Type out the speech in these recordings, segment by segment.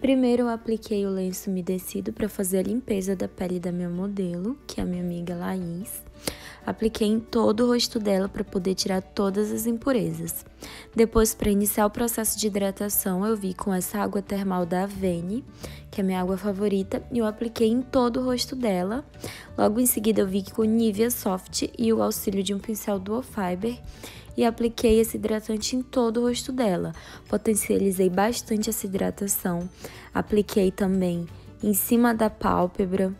Primeiro eu apliquei o lenço umedecido para fazer a limpeza da pele da minha modelo, que é a minha amiga Laís. Apliquei em todo o rosto dela para poder tirar todas as impurezas. Depois, para iniciar o processo de hidratação, eu vi com essa água termal da Avene, que é a minha água favorita, e eu apliquei em todo o rosto dela. Logo em seguida, eu vi que com Nivea Soft e o auxílio de um pincel Duo Fiber, e apliquei esse hidratante em todo o rosto dela. Potencializei bastante essa hidratação. Apliquei também em cima da pálpebra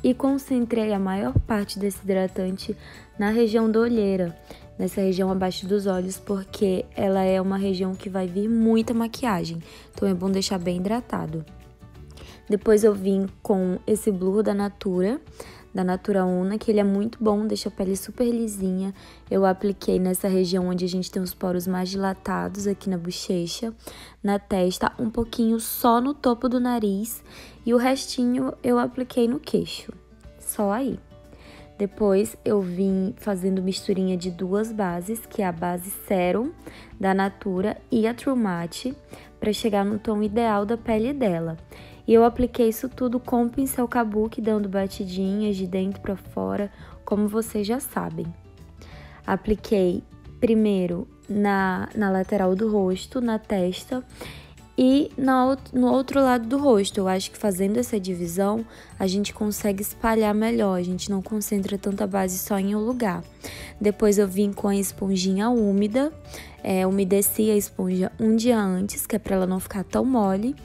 e concentrei a maior parte desse hidratante na região da olheira, nessa região abaixo dos olhos, porque ela é uma região que vai vir muita maquiagem, então é bom deixar bem hidratado. Depois eu vim com esse Blur da Natura Una, que ele é muito bom, deixa a pele super lisinha. Eu apliquei nessa região onde a gente tem os poros mais dilatados, aqui na bochecha, na testa, um pouquinho só no topo do nariz e o restinho eu apliquei no queixo, só aí. Depois eu vim fazendo misturinha de duas bases, que é a base Serum da Natura e a True Matte, para chegar no tom ideal da pele dela. E eu apliquei isso tudo com o pincel Kabuki, dando batidinhas de dentro para fora, como vocês já sabem. Apliquei primeiro na lateral do rosto, na testa, e no outro lado do rosto. Eu acho que fazendo essa divisão, a gente consegue espalhar melhor, a gente não concentra tanta base só em um lugar. Depois eu vim com a esponjinha úmida, umedeci a esponja um dia antes, que é para ela não ficar tão mole.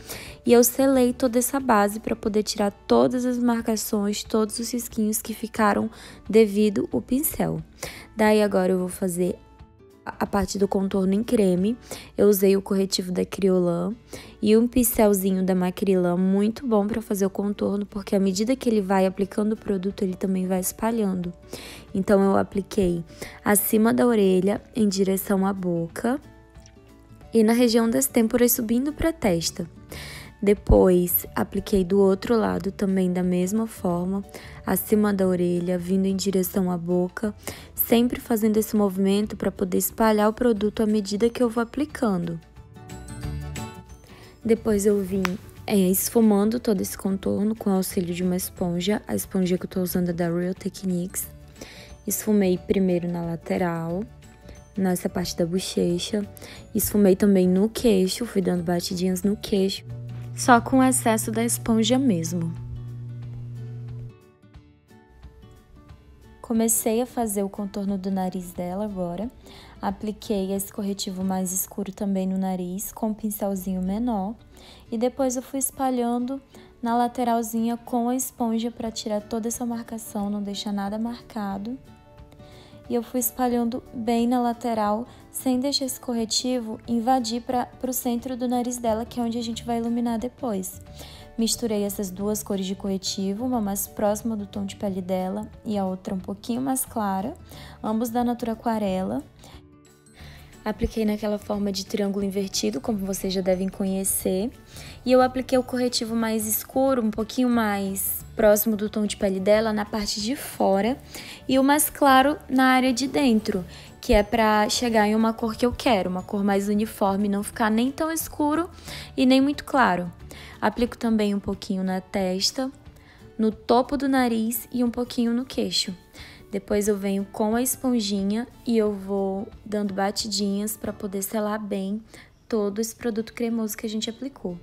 E eu selei toda essa base para poder tirar todas as marcações, todos os risquinhos que ficaram devido ao pincel. Daí agora eu vou fazer a parte do contorno em creme. Eu usei o corretivo da Kryolan e um pincelzinho da Macrylan, muito bom para fazer o contorno, porque à medida que ele vai aplicando o produto, ele também vai espalhando. Então eu apliquei acima da orelha, em direção à boca, e na região das têmporas subindo para a testa. Depois, apliquei do outro lado também da mesma forma, acima da orelha, vindo em direção à boca, sempre fazendo esse movimento para poder espalhar o produto à medida que eu vou aplicando. Depois eu vim esfumando todo esse contorno com o auxílio de uma esponja, a esponja que eu tô usando é da Real Techniques. Esfumei primeiro na lateral, nessa parte da bochecha, esfumei também no queixo, fui dando batidinhas no queixo, só com excesso da esponja mesmo. Comecei a fazer o contorno do nariz dela agora. Apliquei esse corretivo mais escuro também no nariz, com um pincelzinho menor. E depois eu fui espalhando na lateralzinha com a esponja para tirar toda essa marcação, não deixar nada marcado. E eu fui espalhando bem na lateral, sem deixar esse corretivo invadir para o centro do nariz dela, que é onde a gente vai iluminar depois. Misturei essas duas cores de corretivo, uma mais próxima do tom de pele dela e a outra um pouquinho mais clara, ambos da Natura Aquarela. Apliquei naquela forma de triângulo invertido, como vocês já devem conhecer. E eu apliquei o corretivo mais escuro, um pouquinho mais próximo do tom de pele dela, na parte de fora. E o mais claro na área de dentro, que é pra chegar em uma cor que eu quero, uma cor mais uniforme, não ficar nem tão escuro e nem muito claro. Aplico também um pouquinho na testa, no topo do nariz e um pouquinho no queixo. Depois eu venho com a esponjinha e eu vou dando batidinhas para poder selar bem todo esse produto cremoso que a gente aplicou.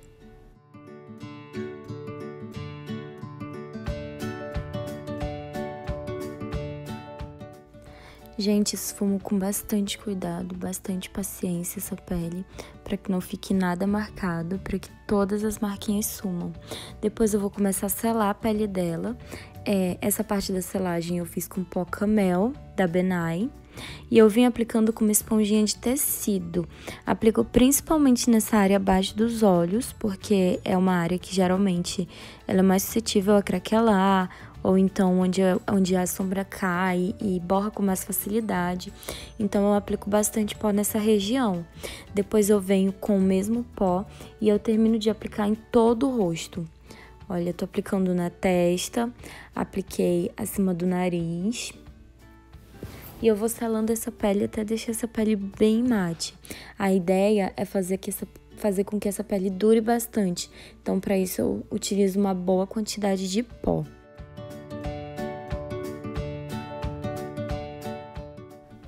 Gente, esfumo com bastante cuidado, bastante paciência essa pele, para que não fique nada marcado, para que todas as marquinhas sumam. Depois eu vou começar a selar a pele dela. Essa parte da selagem eu fiz com pó Camel, da Benai. E eu vim aplicando com uma esponjinha de tecido. Aplico principalmente nessa área abaixo dos olhos, porque é uma área que geralmente ela é mais suscetível a craquelar, ou então onde a sombra cai e borra com mais facilidade. Então eu aplico bastante pó nessa região. Depois eu venho com o mesmo pó e eu termino de aplicar em todo o rosto. Olha, eu tô aplicando na testa, apliquei acima do nariz. E eu vou selando essa pele até deixar essa pele bem mate. A ideia é fazer fazer com que essa pele dure bastante. Então, para isso, eu utilizo uma boa quantidade de pó.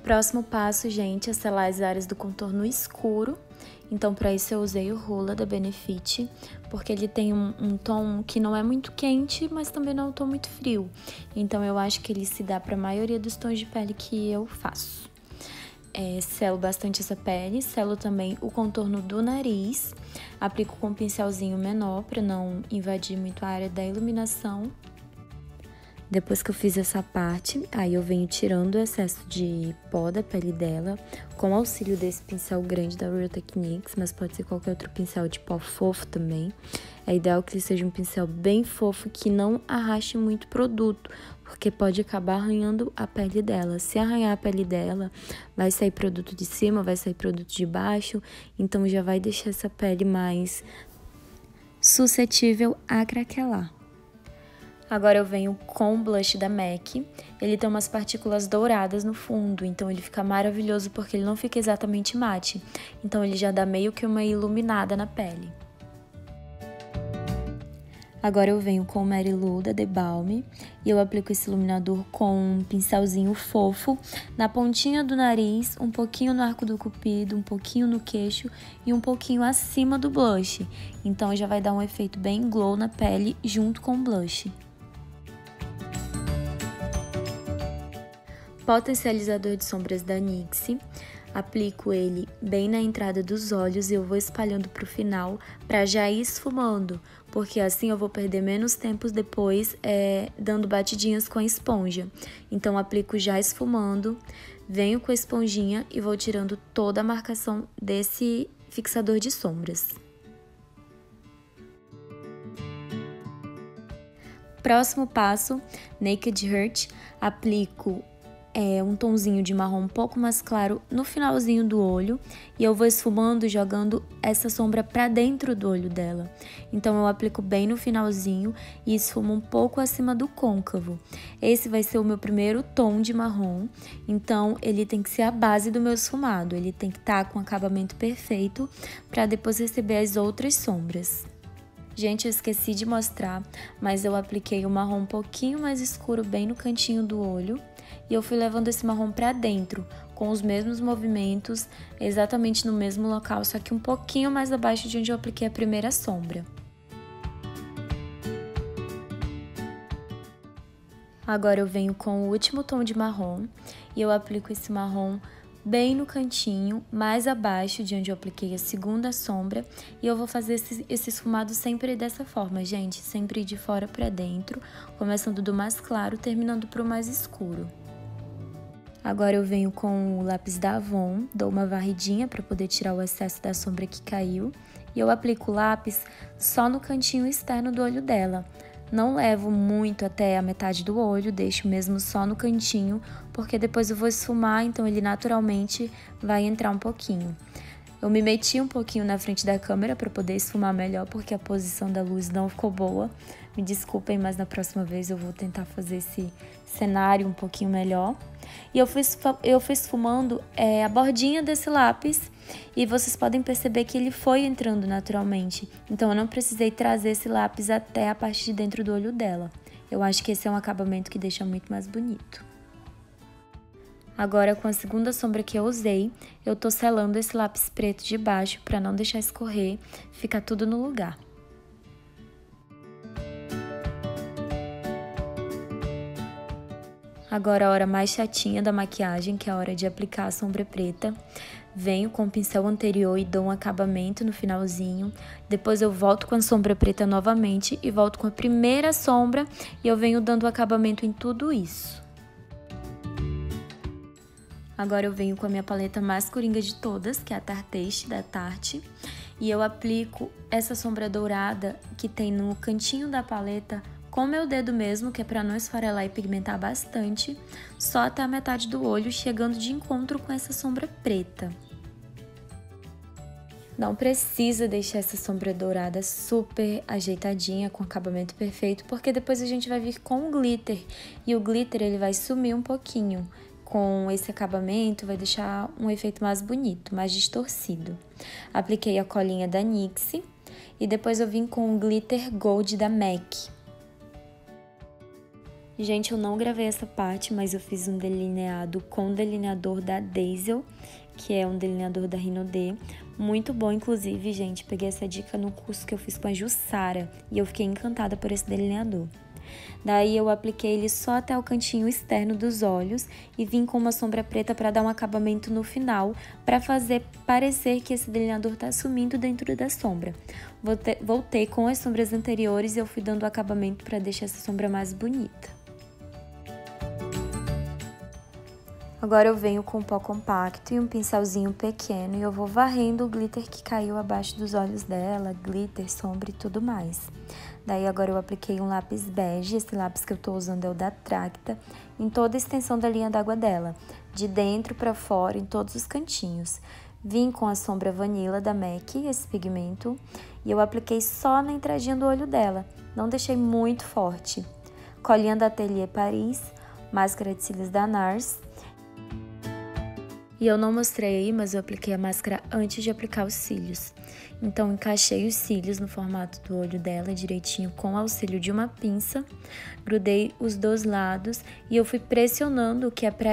Próximo passo, gente, é selar as áreas do contorno escuro. Então, para isso, eu usei o Hoola da Benefit, porque ele tem um tom que não é muito quente, mas também não é um tom muito frio. Então, eu acho que ele se dá para a maioria dos tons de pele que eu faço. Selo bastante essa pele, selo também o contorno do nariz, aplico com um pincelzinho menor para não invadir muito a área da iluminação. Depois que eu fiz essa parte, aí eu venho tirando o excesso de pó da pele dela, com o auxílio desse pincel grande da Real Techniques, mas pode ser qualquer outro pincel de pó fofo também. É ideal que ele seja um pincel bem fofo, que não arraste muito produto, porque pode acabar arranhando a pele dela. Se arranhar a pele dela, vai sair produto de cima, vai sair produto de baixo, então já vai deixar essa pele mais suscetível a craquelar. Agora eu venho com o blush da MAC, ele tem umas partículas douradas no fundo, então ele fica maravilhoso porque ele não fica exatamente mate, então ele já dá meio que uma iluminada na pele. Agora eu venho com o Mary Lou da The Balm e eu aplico esse iluminador com um pincelzinho fofo na pontinha do nariz, um pouquinho no arco do cupido, um pouquinho no queixo e um pouquinho acima do blush, então já vai dar um efeito bem glow na pele junto com o blush. Potencializador de sombras da NYX, aplico ele bem na entrada dos olhos e eu vou espalhando para o final para já ir esfumando, porque assim eu vou perder menos tempo depois dando batidinhas com a esponja. Então aplico já esfumando, venho com a esponjinha e vou tirando toda a marcação desse fixador de sombras. Próximo passo, Naked Heart, aplico um tonzinho de marrom um pouco mais claro no finalzinho do olho e eu vou esfumando, jogando essa sombra pra dentro do olho dela. Então eu aplico bem no finalzinho e esfumo um pouco acima do côncavo. Esse vai ser o meu primeiro tom de marrom, então ele tem que ser a base do meu esfumado, ele tem que estar com acabamento perfeito para depois receber as outras sombras. Gente, eu esqueci de mostrar, mas eu apliquei o marrom um pouquinho mais escuro bem no cantinho do olho. E eu fui levando esse marrom pra dentro, com os mesmos movimentos, exatamente no mesmo local, só que um pouquinho mais abaixo de onde eu apliquei a primeira sombra. Agora eu venho com o último tom de marrom, e eu aplico esse marrom bem no cantinho, mais abaixo de onde eu apliquei a segunda sombra, e eu vou fazer esse esfumado sempre dessa forma, gente, sempre de fora pra dentro, começando do mais claro, terminando pro mais escuro. Agora eu venho com o lápis da Avon, dou uma varridinha para poder tirar o excesso da sombra que caiu. E eu aplico o lápis só no cantinho externo do olho dela. Não levo muito até a metade do olho, deixo mesmo só no cantinho, porque depois eu vou esfumar, então ele naturalmente vai entrar um pouquinho. Eu me meti um pouquinho na frente da câmera para poder esfumar melhor, porque a posição da luz não ficou boa. Me desculpem, mas na próxima vez eu vou tentar fazer esse cenário um pouquinho melhor. E eu fui esfumando a bordinha desse lápis e vocês podem perceber que ele foi entrando naturalmente. Então eu não precisei trazer esse lápis até a parte de dentro do olho dela. Eu acho que esse é um acabamento que deixa muito mais bonito. Agora, com a segunda sombra que eu usei, eu tô selando esse lápis preto de baixo para não deixar escorrer, ficar tudo no lugar. Agora a hora mais chatinha da maquiagem, que é a hora de aplicar a sombra preta. Venho com o pincel anterior e dou um acabamento no finalzinho. Depois eu volto com a sombra preta novamente e volto com a primeira sombra e eu venho dando acabamento em tudo isso. Agora eu venho com a minha paleta mais coringa de todas, que é a Tarte da Tarte. E eu aplico essa sombra dourada que tem no cantinho da paleta com meu dedo mesmo, que é para não esfarelar e pigmentar bastante, só até a metade do olho, chegando de encontro com essa sombra preta. Não precisa deixar essa sombra dourada super ajeitadinha, com acabamento perfeito, porque depois a gente vai vir com o glitter, e o glitter ele vai sumir um pouquinho. com esse acabamento vai deixar um efeito mais bonito, mais distorcido. Apliquei a colinha da NYX e depois eu vim com o glitter gold da MAC. Gente, eu não gravei essa parte, mas eu fiz um delineado com o delineador da Daisel, que é um delineador da Rinodê. Muito bom, inclusive, gente. Peguei essa dica no curso que eu fiz com a Jussara e eu fiquei encantada por esse delineador. Daí eu apliquei ele só até o cantinho externo dos olhos e vim com uma sombra preta para dar um acabamento no final, para fazer parecer que esse delineador tá sumindo dentro da sombra. Voltei com as sombras anteriores e eu fui dando o acabamento para deixar essa sombra mais bonita. Agora eu venho com um pó compacto e um pincelzinho pequeno e eu vou varrendo o glitter que caiu abaixo dos olhos dela, glitter, sombra e tudo mais. Daí agora eu apliquei um lápis bege, esse lápis que eu tô usando é o da Tracta, em toda a extensão da linha d'água dela, de dentro pra fora, em todos os cantinhos. Vim com a sombra Vanilla da MAC, esse pigmento, e eu apliquei só na entradinha do olho dela, não deixei muito forte. Colinha da Atelier Paris, máscara de cílios da NARS. E eu não mostrei aí, mas eu apliquei a máscara antes de aplicar os cílios. Então, encaixei os cílios no formato do olho dela direitinho com o auxílio de uma pinça. Grudei os dois lados e eu fui pressionando, que é pra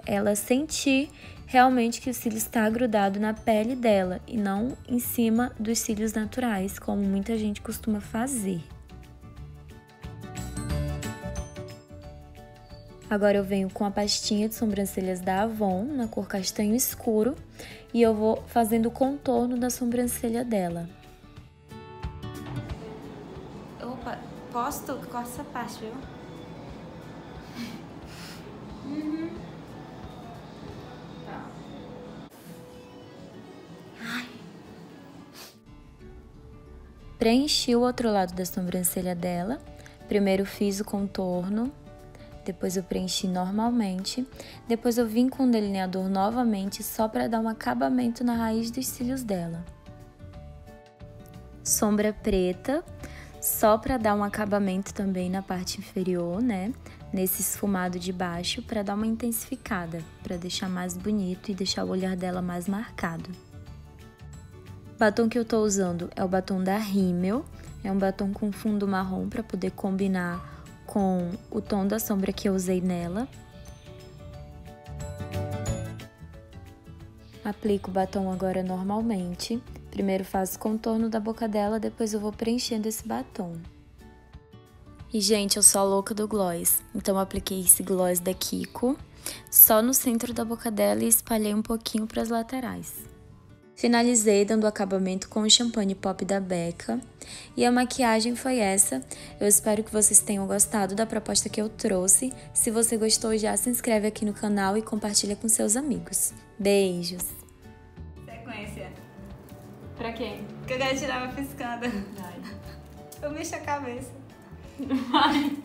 ela sentir realmente que o cílio está grudado na pele dela e não em cima dos cílios naturais, como muita gente costuma fazer. Agora eu venho com a pastinha de sobrancelhas da Avon, na cor castanho escuro, e eu vou fazendo o contorno da sobrancelha dela. Opa, posto? Corta essa parte, viu? Tá. Ai. Preenchi o outro lado da sobrancelha dela. Primeiro fiz o contorno. Depois eu preenchi normalmente, depois eu vim com o delineador novamente só para dar um acabamento na raiz dos cílios dela. Sombra preta, só para dar um acabamento também na parte inferior, né? Nesse esfumado de baixo, para dar uma intensificada, para deixar mais bonito e deixar o olhar dela mais marcado. O batom que eu tô usando é o batom da Rimmel, é um batom com fundo marrom para poder combinar com o tom da sombra que eu usei nela. Aplico o batom agora normalmente. Primeiro faço o contorno da boca dela, depois eu vou preenchendo esse batom. E, gente, eu sou a louca do gloss. Então, eu apliquei esse gloss da Kiko só no centro da boca dela e espalhei um pouquinho para as laterais. Finalizei dando acabamento com o Champagne Pop da Becca. E a maquiagem foi essa. Eu espero que vocês tenham gostado da proposta que eu trouxe. Se você gostou, já se inscreve aqui no canal e compartilha com seus amigos. Beijos! Sequência. Pra quem? Porque eu quero tirar uma piscada. Vai. Eu mexo a cabeça. Vai.